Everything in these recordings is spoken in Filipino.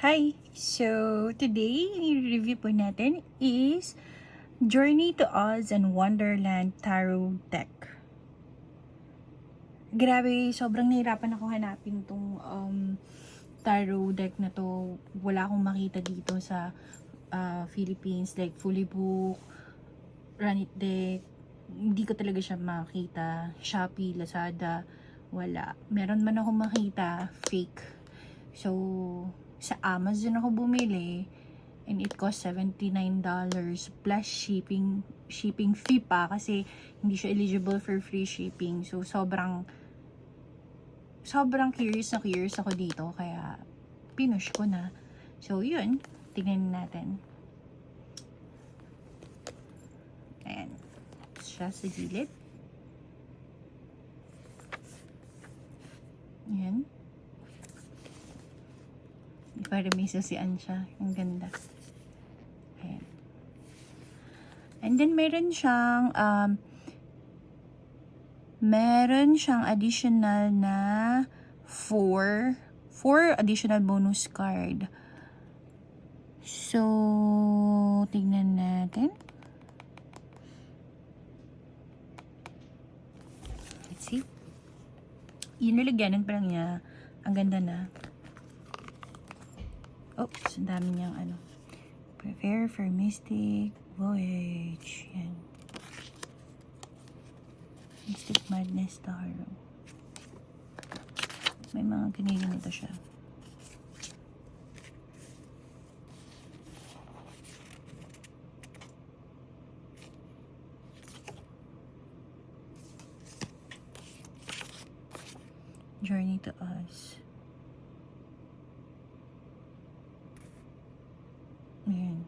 Hi! So, today, i-review po natin is Journey to Oz and Wonderland Tarot Deck. Grabe, sobrang nahirapan ako hanapin tong tarot deck na to. Wala akong makita dito sa Philippines, like fully book, run it deck. Hindi ko talaga siya makita. Shopee, Lazada, wala. Meron man ako makita, fake. So, sa Amazon ako bumili and it cost $79 plus shipping fee pa kasi hindi siya eligible for free shipping. So, sobrang curious ako dito kaya pinush ko na. So, yun. Tingnan natin. Ayan. Siya sa gilid. Ayan. Para may susian siya. Ang ganda. Ayan. And then, meron siyang additional na 4 additional bonus card. So, tingnan natin. Let's see. Yung nilagyanan pa lang niya. Ang ganda na. Oops, ang dami niyang ano. Prepare for mystic voyage. Yan. Mystic Madness Tarot. May mga ganyan ito siya. Journey to Oz. Ayan.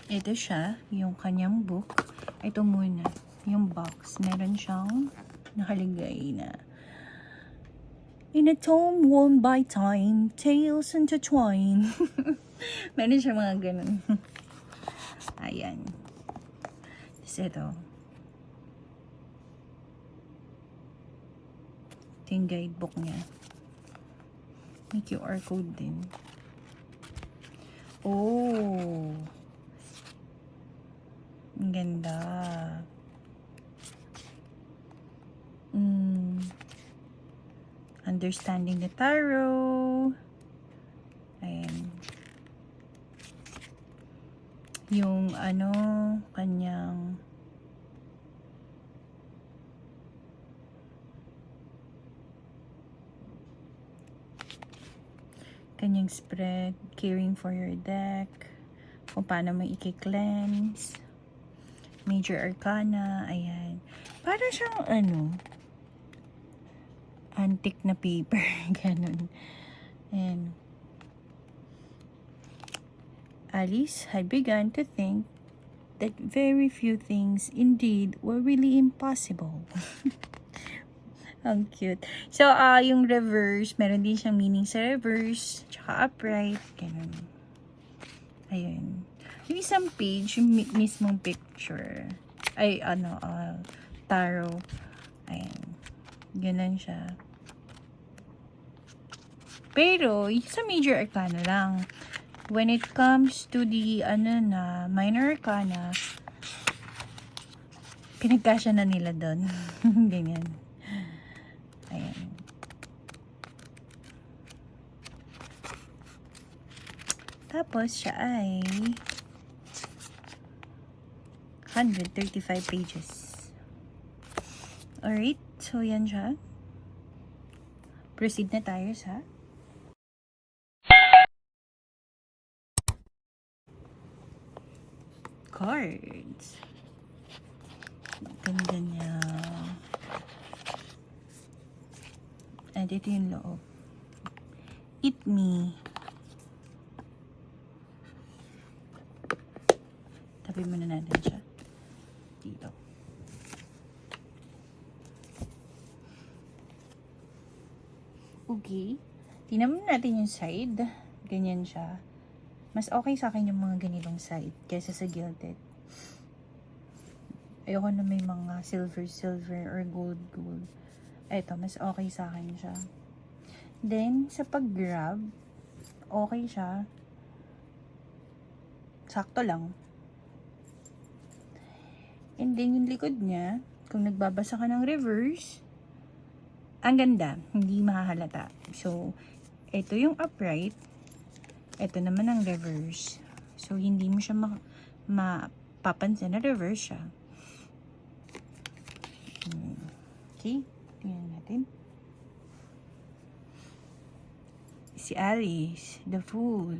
Ito siya, yung kanyang book. Ito muna, yung box. Meron siyang nakaligay na In a tome worn by time, tales intertwine. Meron siya mga ganun. Ayan. Tapos ito. Ito yung guidebook niya. May QR code din. Oh! Ang ganda. Understanding the Tarot. Ayan. Yung ano, kanyang spread, caring for your deck, kung paano mo i-cleanse, major arcana, ayan. Para siyang ano, antique na paper, ganun. And Alice had begun to think that very few things indeed were really impossible. Ang cute. So, yung reverse, meron din siyang meaning sa reverse, tsaka upright, ganun. Ayun. Yung isang page, yung mismong picture, ay, tarot. Ayun. Ganun siya. Pero, sa major arcana lang. When it comes to the, minor arcana, pinagkasya na nila doon. Ganyan. Ayan. Tapos, siya ay 135 pages. Alright. So, yan siya. Proceed na tayo sa cards. Ganda niya. And ito yung loob. Eat me. Tabi muna natin siya. Dito. Okay. Tingnan natin yung side. Ganyan siya. Mas okay sa akin yung mga ganitong side kaysa sa gilded. Ayoko na may mga silver or gold. Eto, mas okay sa akin siya. Then, sa pag-grab, okay siya. Sakto lang. And then, yung likod niya, kung nagbabasa ka ng reverse, ang ganda. Hindi makahalata. So, ito yung upright. Ito naman ang reverse. So, hindi mo siya mapapansin na reverse siya. Okay. Tingnan natin. Si Alice, the Fool.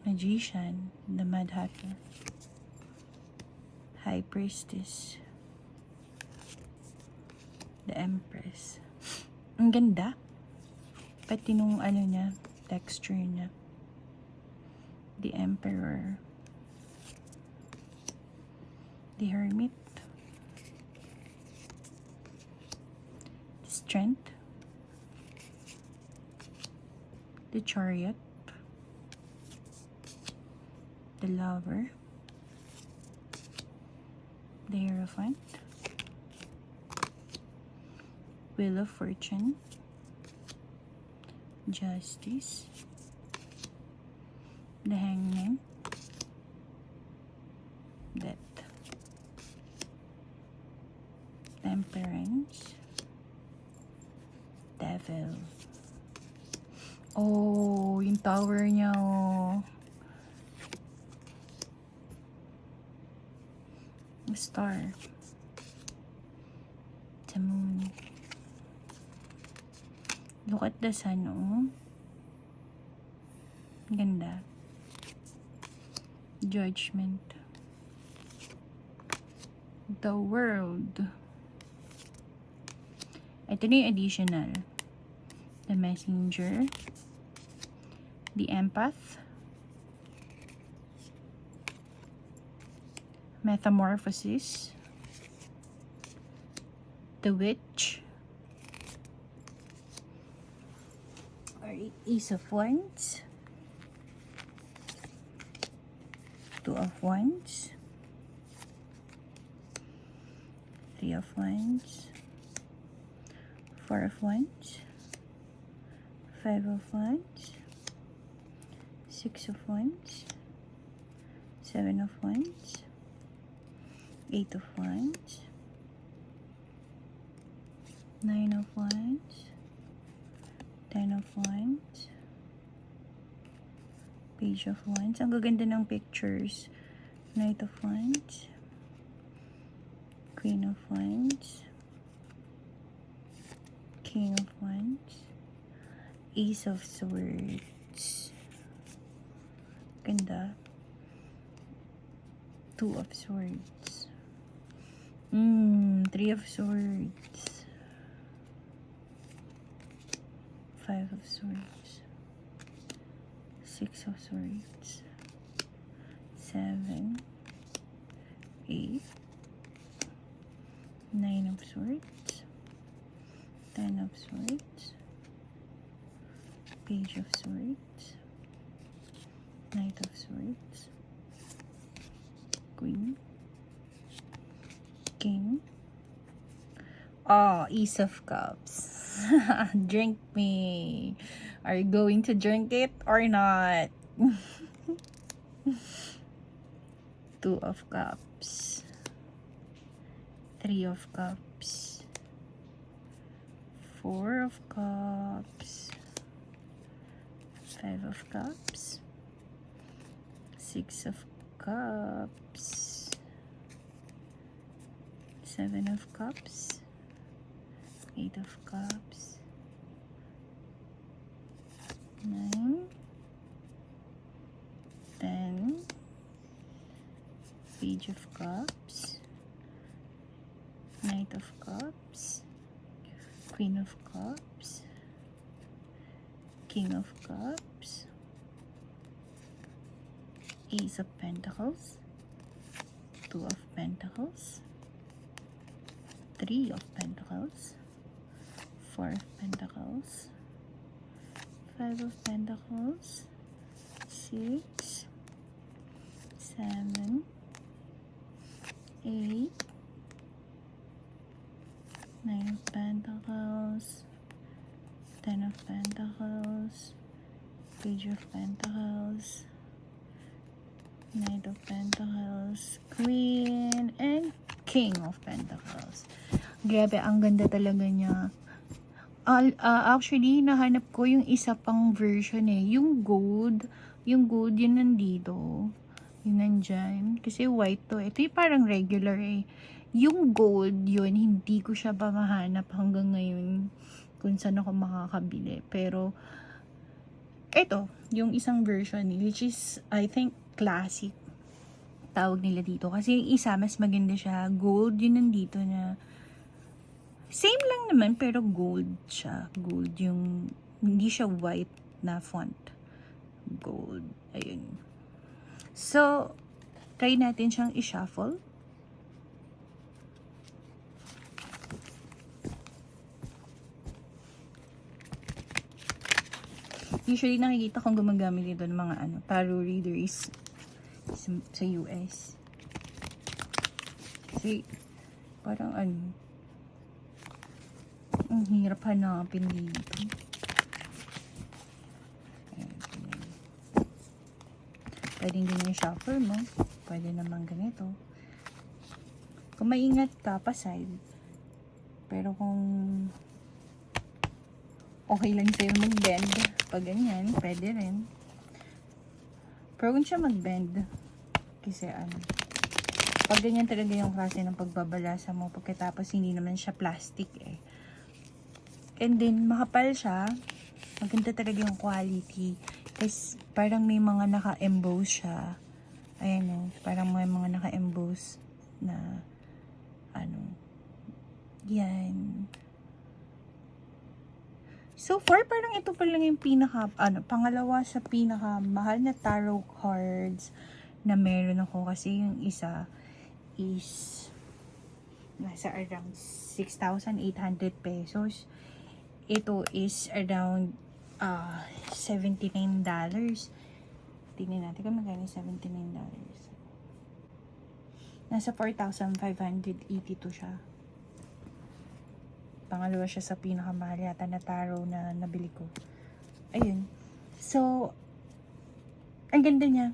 Magician, the Mad Hatter. High Priestess. The Empress. Ang ganda. Pati nung ano niya, texture niya. The Emperor. The Hermit. The Strength. The Chariot. The Lover. The Hierophant. Wheel of Fortune. Justice. The Hangman. Death. Temperance. Devil. Oh, yung tower niya, oh. Star. The moon. Look at the sun, oh. Ganda. Judgment. The world. Ito na yung additional. The messenger. The empath. Metamorphosis. The witch. Alright, Ace of Wands. Two of Wands. Three of Wands. Four of Wands. Five of Wands. Six of Wands. Seven of Wands. Eight of Wands. Nine of Wands. 10 of Wands. Page of Wands. Ang gaganda ng pictures. Knight of Wands. Queen of Wands. King of Wands. Ace of Swords. Ganda. Two of Swords. Three of Swords. Five of Swords. Six of Swords. 7. 8. 9 of Swords. 10 of Swords. Page of Swords. Knight of Swords. Queen. King. Oh, Ace of Cups. Drink me. Are you going to drink it or not? Two of Cups. Three of Cups. Four of Cups. Five of Cups. Six of Cups. Seven of Cups. Eight of Cups. 9. 10. Page of Cups. Knight of Cups. Queen of Cups. King of Cups. Ace of Pentacles. Two of Pentacles. Three of Pentacles. Four of Pentacles. Five of Pentacles. 6, 7, 8, 9 of Pentacles, 10 of Pentacles, Page of Pentacles, Knight of Pentacles, Queen, and King of Pentacles. Grabe, ang ganda talaga niya. Actually, nahanap ko yung isa pang version eh. Yung gold, yun nandito. Yun nandyan. Kasi white to. Ito yung parang regular eh. Yung gold, yun, hindi ko siya pa mahanap hanggang ngayon kung saan ako makakabili. Pero, ito, yung isang version which is, I think, classic. Tawag nila dito. Kasi yung isa, mas maganda siya. Gold, yun nandito na. Same lang naman, pero gold siya. Gold yung, hindi siya white na font. Gold. Ayun. So, try natin siyang i-shuffle. Usually, nakikita kong gumagamit dito ng mga tarot readers sa US. Kasi, parang ang hirap hanapin dito. Pwedeng din yung shuffle mo. Pwede naman ganito. Kung maingat ka, pa side. Pero kung okay lang sa'yo mag-bend, pag ganyan, pwede rin. Pero kung siya mag-bend, kasi pag ganyan talaga yung klase ng pagbabalasa mo, pagkatapos hindi naman siya plastic eh. And then, makapal siya, maganda talaga yung quality. Kasi parang may mga naka-emboss siya. Ayan o, parang may mga naka-emboss na, yan. So far, parang ito pa lang yung pangalawa sa pinakamahal na tarot cards na meron ako. Kasi yung isa is nasa around 6,800 pesos. Ito is around $79. Tingnan natin kung magkano $79. Nasa 4,582 siya. Pangalawa siya sa pinakamahal yata na tarot na nabili ko. Ayun. So, ang ganda niya.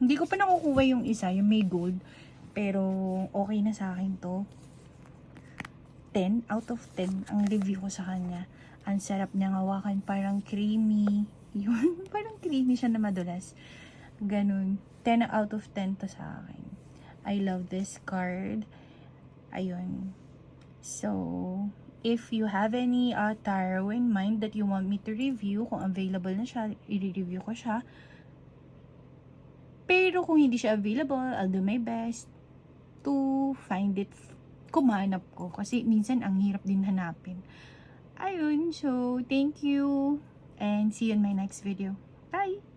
Hindi ko pa nakukuha yung isa, yung may gold. Pero, okay na sa akin to. 10 out of 10 ang review ko sa kanya. Ang sarap niyang hawakan, parang creamy. Yun, parang creamy siya na madulas. Ganun. 10 out of 10 to sa akin. I love this card. Ayun. So, if you have any tarot in mind that you want me to review, kung available na siya, i-review ko siya. Pero kung hindi siya available, I'll do my best to find it, kumanap ko. Kasi minsan ang hirap din hanapin. Ayun, so thank you and see you in my next video. Bye!